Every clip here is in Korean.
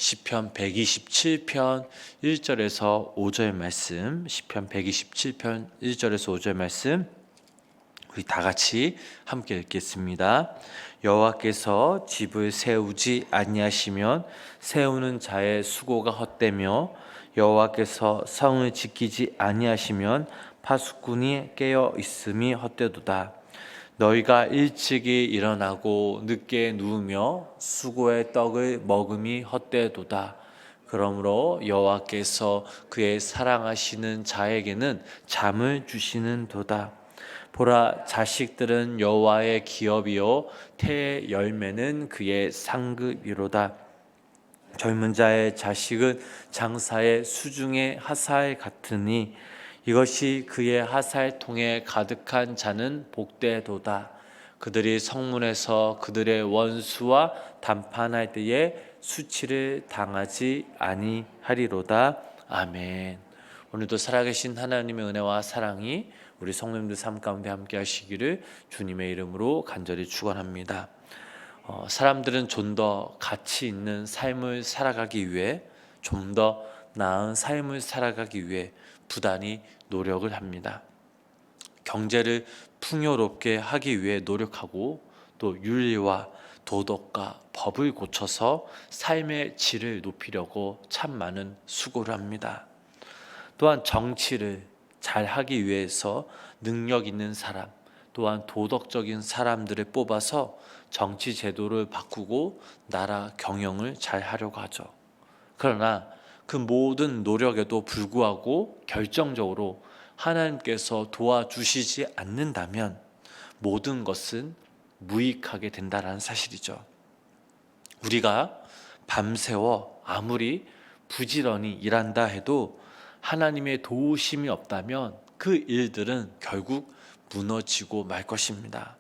시편 127편 1절에서 5절 말씀, 시편 127편 1절에서 5절 말씀 우리 다 같이 함께 읽겠습니다. 여호와께서 집을 세우지 아니하시면 세우는 자의 수고가 헛되며 여호와께서 성을 지키지 아니하시면 파수꾼이 깨어 있음이 헛되도다. 너희가 일찍이 일어나고 늦게 누우며 수고의 떡을 먹음이 헛되도다. 그러므로 여호와께서 그의 사랑하시는 자에게는 잠을 주시는도다. 보라, 자식들은 여호와의 기업이요 태의 열매는 그의 상급이로다. 젊은 자의 자식은 장사의 수중의 하살 같으니 이것이 그의 하살통에 가득한 자는 복되도다. 그들이 성문에서 그들의 원수와 담판할 때에 수치를 당하지 아니하리로다. 아멘. 오늘도 살아계신 하나님의 은혜와 사랑이 우리 성도님들 삶 가운데 함께 하시기를 주님의 이름으로 간절히 축원합니다. 사람들은 좀 더 가치 있는 삶을 살아가기 위해, 좀 더 나은 삶을 살아가기 위해 부단히 노력을 합니다. 경제를 풍요롭게 하기 위해 노력하고, 또 윤리와 도덕과 법을 고쳐서 삶의 질을 높이려고 참 많은 수고를 합니다. 또한 정치를 잘 하기 위해서 능력 있는 사람, 또한 도덕적인 사람들을 뽑아서 정치 제도를 바꾸고 나라 경영을 잘 하려고 하죠. 그러나 그 모든 노력에도 불구하고 결정적으로 하나님께서 도와주시지 않는다면 모든 것은 무익하게 된다는 사실이죠. 우리가 밤새워 아무리 부지런히 일한다 해도 하나님의 도우심이 없다면 그 일들은 결국 무너지고 말 것입니다.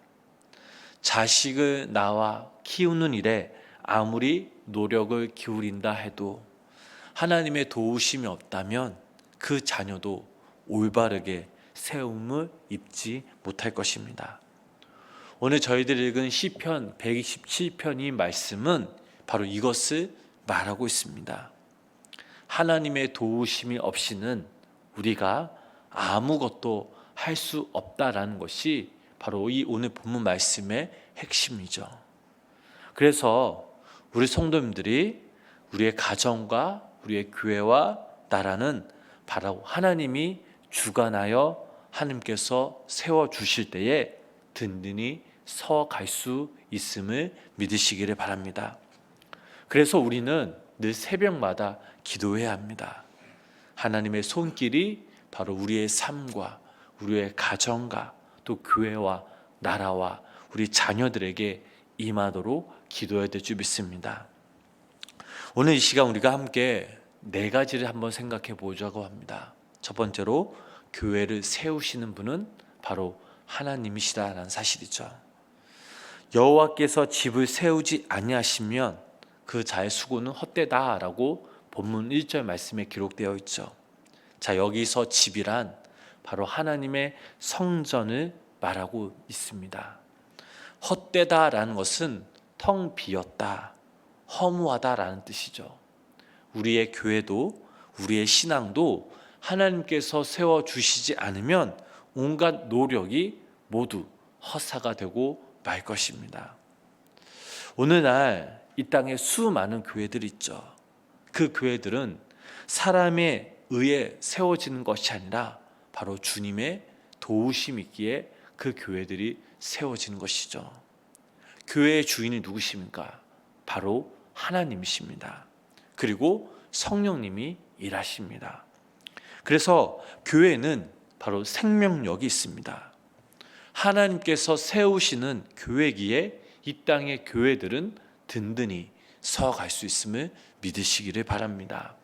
자식을 낳아 키우는 일에 아무리 노력을 기울인다 해도 하나님의 도우심이 없다면 그 자녀도 올바르게 세움을 입지 못할 것입니다. 오늘 저희들이 읽은 시편 127편의 말씀은 바로 이것을 말하고 있습니다. 하나님의 도우심이 없이는 우리가 아무것도 할 수 없다라는 것이 바로 이 오늘 본문 말씀의 핵심이죠. 그래서 우리 성도님들이 우리의 가정과 우리의 교회와 나라는 바로 하나님이 주관하여 하나님께서 세워주실 때에 든든히 서갈 수 있음을 믿으시기를 바랍니다. 그래서 우리는 늘 새벽마다 기도해야 합니다. 하나님의 손길이 바로 우리의 삶과 우리의 가정과 또 교회와 나라와 우리 자녀들에게 임하도록 기도해야 될 줄 믿습니다. 오늘 이 시간 우리가 함께 네 가지를 한번 생각해 보자고 합니다. 첫 번째로 교회를 세우시는 분은 바로 하나님이시다라는 사실이죠. 여호와께서 집을 세우지 아니하시면 그 자의 수고는 헛되다라고 본문 1절 말씀에 기록되어 있죠. 자, 여기서 집이란 바로 하나님의 성전을 말하고 있습니다. 헛되다라는 것은 텅 비었다, 허무하다라는 뜻이죠. 우리의 교회도 우리의 신앙도 하나님께서 세워주시지 않으면 온갖 노력이 모두 허사가 되고 말 것입니다. 오늘날 이 땅에 수많은 교회들이 있죠. 그 교회들은 사람의 의에 세워지는 것이 아니라 바로 주님의 도우심이 있기에 그 교회들이 세워지는 것이죠. 교회의 주인이 누구십니까? 바로 하나님이십니다. 그리고 성령님이 일하십니다. 그래서 교회는 바로 생명력이 있습니다. 하나님께서 세우시는 교회기에 이 땅의 교회들은 든든히 서갈 수 있음을 믿으시기를 바랍니다.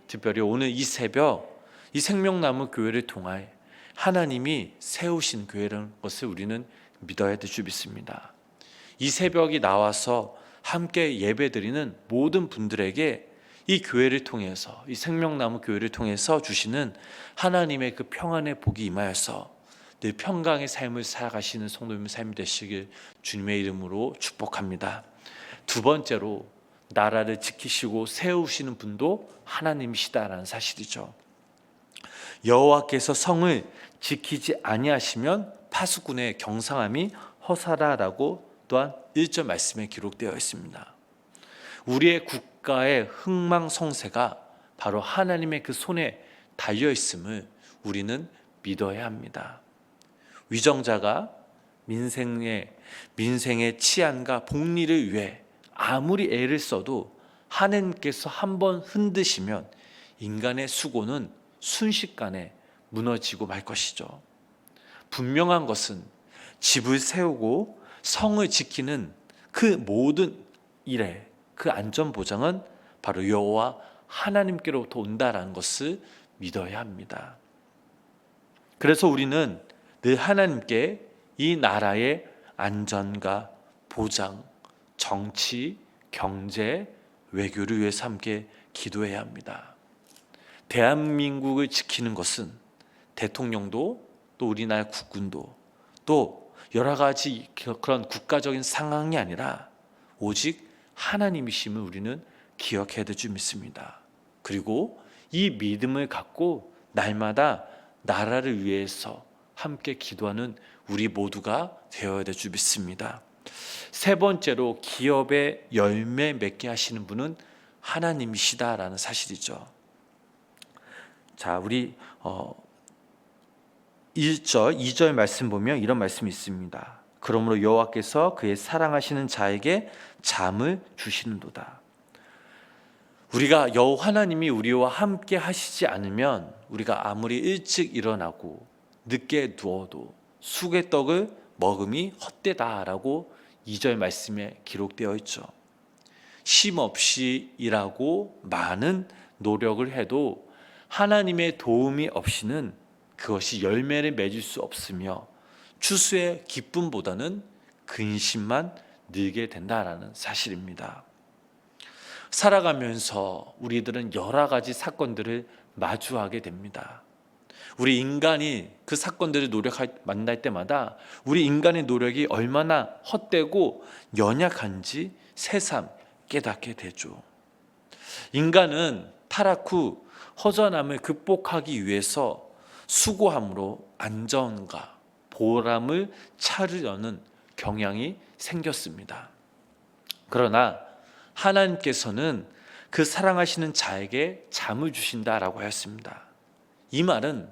특별히 오늘 이 새벽 이 생명나무 교회를 통하여 하나님이 세우신 교회라는 것을 우리는 믿어야 될 줄 믿습니다. 이 새벽이 나와서 함께 예배드리는 모든 분들에게 이 교회를 통해서, 이 생명나무 교회를 통해서 주시는 하나님의 그 평안의 복이 임하여서 늘 평강의 삶을 살아가시는 성도님의 삶이 되시길 주님의 이름으로 축복합니다. 두 번째로 나라를 지키시고 세우시는 분도 하나님이시다라는 사실이죠. 여호와께서 성을 지키지 아니하시면 파수꾼의 경상함이 허사라라고 또한 1절 말씀에 기록되어 있습니다. 우리의 국가의 흥망성쇠가 바로 하나님의 그 손에 달려 있음을 우리는 믿어야 합니다. 위정자가 민생의 치안과 복리를 위해 아무리 애를 써도 하나님께서 한번 흔드시면 인간의 수고는 순식간에 무너지고 말 것이죠. 분명한 것은 집을 세우고 성을 지키는 그 모든 일에 그 안전 보장은 바로 여호와 하나님께로부터 온다라는 것을 믿어야 합니다. 그래서 우리는 늘 하나님께 이 나라의 안전과 보장, 정치, 경제, 외교를 위해서 함께 기도해야 합니다. 대한민국을 지키는 것은 대통령도 또 우리나라 국군도 또 여러 가지 그런 국가적인 상황이 아니라 오직 하나님이심을 우리는 기억해야 될 줄 믿습니다. 그리고 이 믿음을 갖고 날마다 나라를 위해서 함께 기도하는 우리 모두가 되어야 될 줄 믿습니다. 세 번째로 기업의 열매 맺게 하시는 분은 하나님이시다라는 사실이죠. 자, 우리 1절, 2절 말씀 보면 이런 말씀이 있습니다. 그러므로 여호와께서 그의 사랑하시는 자에게 잠을 주시는도다. 우리가 여호와 하나님이 우리와 함께 하시지 않으면 우리가 아무리 일찍 일어나고 늦게 누워도 쑥의 떡을 먹음이 헛되다라고 2절 말씀에 기록되어 있죠. 쉼 없이 일하고 많은 노력을 해도 하나님의 도움이 없이는 그것이 열매를 맺을 수 없으며 추수의 기쁨보다는 근심만 늘게 된다라는 사실입니다. 살아가면서 우리들은 여러 가지 사건들을 마주하게 됩니다. 우리 인간이 그 사건들을 만날 때마다 우리 인간의 노력이 얼마나 헛되고 연약한지 새삼 깨닫게 되죠. 인간은 타락 후 허전함을 극복하기 위해서 수고함으로 안전과 보람을 찾으려는 경향이 생겼습니다. 그러나 하나님께서는 그 사랑하시는 자에게 잠을 주신다라고 하였습니다. 이 말은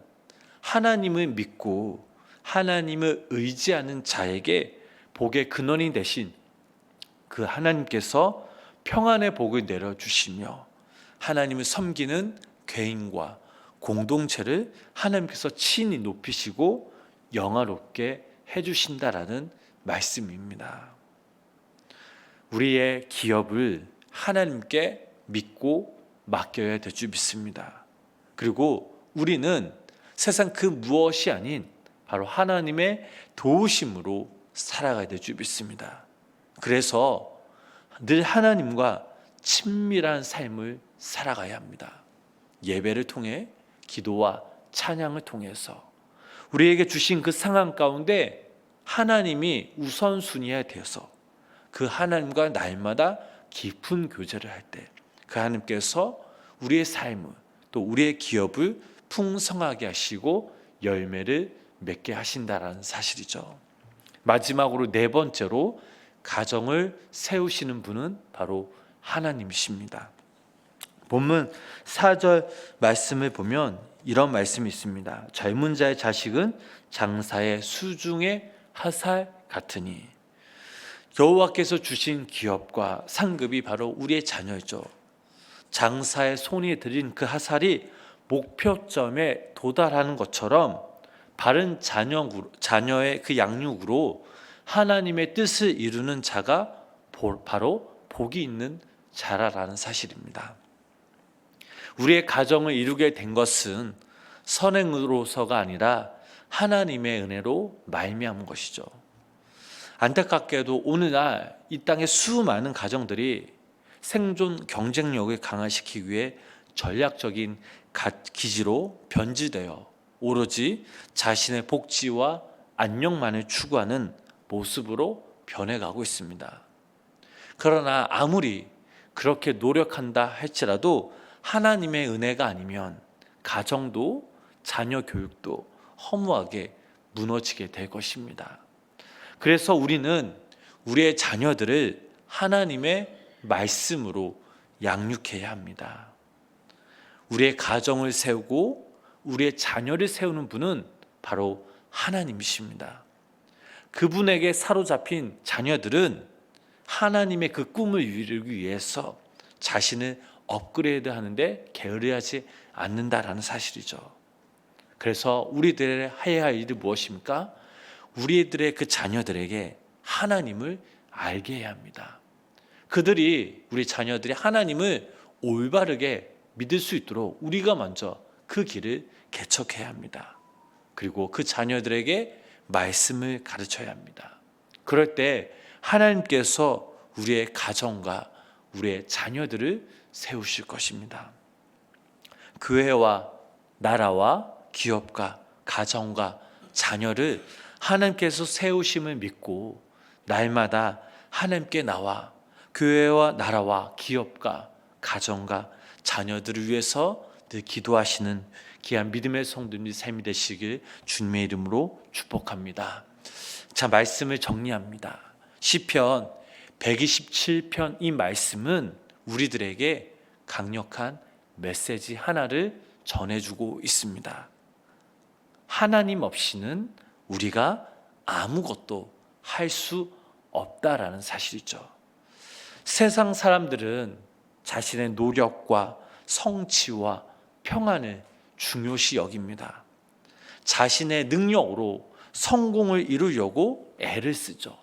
하나님을 믿고 하나님을 의지하는 자에게 복의 근원이 되신 그 하나님께서 평안의 복을 내려주시며 하나님을 섬기는 개인과 공동체를 하나님께서 친히 높이시고 영화롭게 해주신다라는 말씀입니다. 우리의 기업을 하나님께 믿고 맡겨야 될 줄 믿습니다. 그리고 우리는 세상 그 무엇이 아닌 바로 하나님의 도우심으로 살아가야 될 줄 믿습니다. 그래서 늘 하나님과 친밀한 삶을 살아가야 합니다. 예배를 통해 기도와 찬양을 통해서 우리에게 주신 그 상황 가운데 하나님이 우선순위에 되어서 그 하나님과 날마다 깊은 교제를 할 때 그 하나님께서 우리의 삶을 또 우리의 기업을 풍성하게 하시고 열매를 맺게 하신다라는 사실이죠. 마지막으로 네 번째로 가정을 세우시는 분은 바로 하나님이십니다. 본문 4절 말씀을 보면 이런 말씀이 있습니다. 젊은 자의 자식은 장사의 수중의 화살 같으니. 여호와께서 주신 기업과 상급이 바로 우리의 자녀이죠. 장사의 손이 들인 그 화살이 목표점에 도달하는 것처럼 바른 자녀의 그 양육으로 하나님의 뜻을 이루는 자가 바로 복이 있는 자라라는 사실입니다. 우리의 가정을 이루게 된 것은 선행으로서가 아니라 하나님의 은혜로 말미암은 것이죠. 안타깝게도 오늘날 이 땅의 수많은 가정들이 생존 경쟁력을 강화시키기 위해 전략적인 기지로 변질되어 오로지 자신의 복지와 안녕만을 추구하는 모습으로 변해가고 있습니다. 그러나 아무리 그렇게 노력한다 할지라도 하나님의 은혜가 아니면 가정도 자녀 교육도 허무하게 무너지게 될 것입니다. 그래서 우리는 우리의 자녀들을 하나님의 말씀으로 양육해야 합니다. 우리의 가정을 세우고 우리의 자녀를 세우는 분은 바로 하나님이십니다. 그분에게 사로잡힌 자녀들은 하나님의 그 꿈을 이루기 위해서 자신을 업그레이드 하는데 게으르하지 않는다라는 사실이죠. 그래서 우리들의 해야 할 일이 무엇입니까? 우리들의 그 자녀들에게 하나님을 알게 해야 합니다. 우리 자녀들이 하나님을 올바르게 믿을 수 있도록 우리가 먼저 그 길을 개척해야 합니다. 그리고 그 자녀들에게 말씀을 가르쳐야 합니다. 그럴 때 하나님께서 우리의 가정과 우리의 자녀들을 세우실 것입니다. 교회와 나라와 기업과 가정과 자녀를 하나님께서 세우심을 믿고 날마다 하나님께 나와 교회와 나라와 기업과 가정과 자녀들을 위해서 늘 기도하시는 귀한 믿음의 성도님의 삶이 되시길 주님의 이름으로 축복합니다. 자, 말씀을 정리합니다. 시편 127편 이 말씀은 우리들에게 강력한 메시지 하나를 전해주고 있습니다. 하나님 없이는 우리가 아무것도 할 수 없다라는 사실이죠. 세상 사람들은 자신의 노력과 성취와 평안을 중요시 여깁니다. 자신의 능력으로 성공을 이루려고 애를 쓰죠.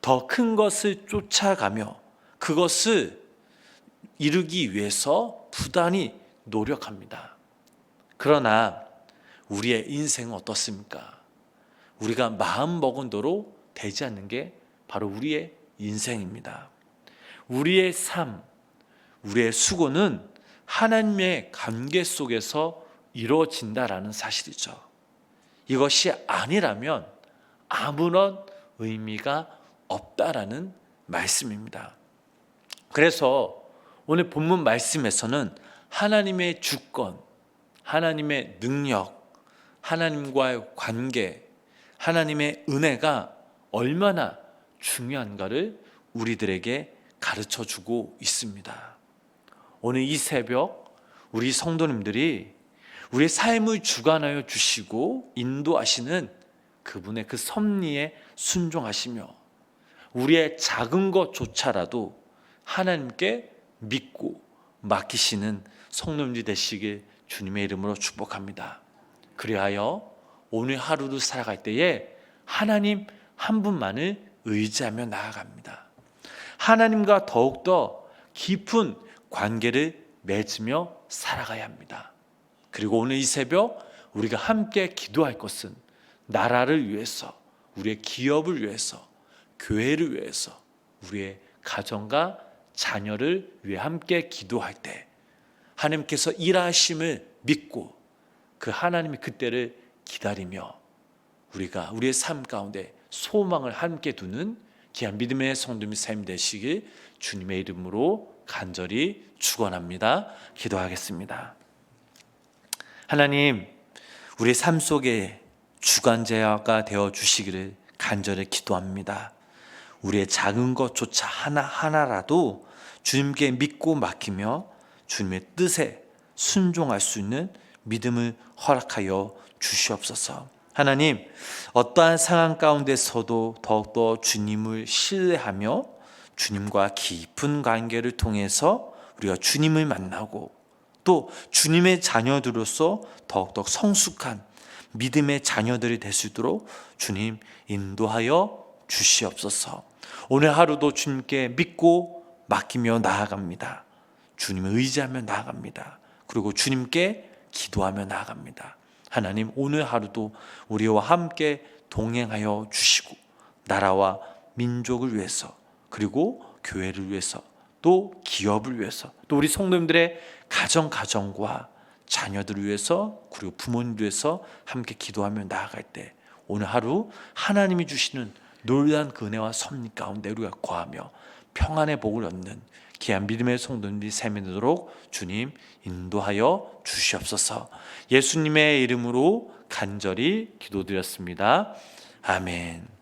더 큰 것을 쫓아가며 그것을 이루기 위해서 부단히 노력합니다. 그러나 우리의 인생은 어떻습니까? 우리가 마음먹은 대로 되지 않는 게 바로 우리의 인생입니다. 우리의 삶, 우리의 수고는 하나님의 관계 속에서 이루어진다라는 사실이죠. 이것이 아니라면 아무런 의미가 없다라는 말씀입니다. 그래서 오늘 본문 말씀에서는 하나님의 주권, 하나님의 능력, 하나님과의 관계, 하나님의 은혜가 얼마나 중요한가를 우리들에게 가르쳐주고 있습니다. 오늘 이 새벽 우리 성도님들이 우리의 삶을 주관하여 주시고 인도하시는 그분의 그 섭리에 순종하시며 우리의 작은 것조차라도 하나님께 믿고 맡기시는 성도님들이 되시길 주님의 이름으로 축복합니다. 그리하여 오늘 하루를 살아갈 때에 하나님 한 분만을 의지하며 나아갑니다. 하나님과 더욱더 깊은 관계를 맺으며 살아가야 합니다. 그리고 오늘 이 새벽 우리가 함께 기도할 것은 나라를 위해서, 우리의 기업을 위해서, 교회를 위해서, 우리의 가정과 자녀를 위해 함께 기도할 때 하나님께서 일하심을 믿고 그 하나님의 그때를 기다리며 우리가 우리의 삶 가운데 소망을 함께 두는 귀한 믿음의 성도님의 삶 되시길 주님의 이름으로 간절히 축원합니다. 기도하겠습니다. 하나님, 우리 삶 속에 주관자가 되어 주시기를 간절히 기도합니다. 우리의 작은 것조차 하나하나라도 주님께 믿고 맡기며 주님의 뜻에 순종할 수 있는 믿음을 허락하여 주시옵소서. 하나님, 어떠한 상황 가운데서도 더욱더 주님을 신뢰하며 주님과 깊은 관계를 통해서 우리가 주님을 만나고 또 주님의 자녀들로서 더욱더 성숙한 믿음의 자녀들이 될 수 있도록 주님 인도하여 주시옵소서. 오늘 하루도 주님께 믿고 맡기며 나아갑니다. 주님을 의지하며 나아갑니다. 그리고 주님께 기도하며 나아갑니다. 하나님, 오늘 하루도 우리와 함께 동행하여 주시고 나라와 민족을 위해서 그리고 교회를 위해서 또 기업을 위해서 또 우리 성도님들의 가정과 자녀들을 위해서 그리고 부모님을 위해서 함께 기도하며 나아갈 때 오늘 하루 하나님이 주시는 놀라운 그 은혜와 섭리 가운데 우리가 거하며 평안의 복을 얻는 귀한 믿음의 성도님들이 삶이 되도록 주님 인도하여 주시옵소서. 예수님의 이름으로 간절히 기도드렸습니다. 아멘.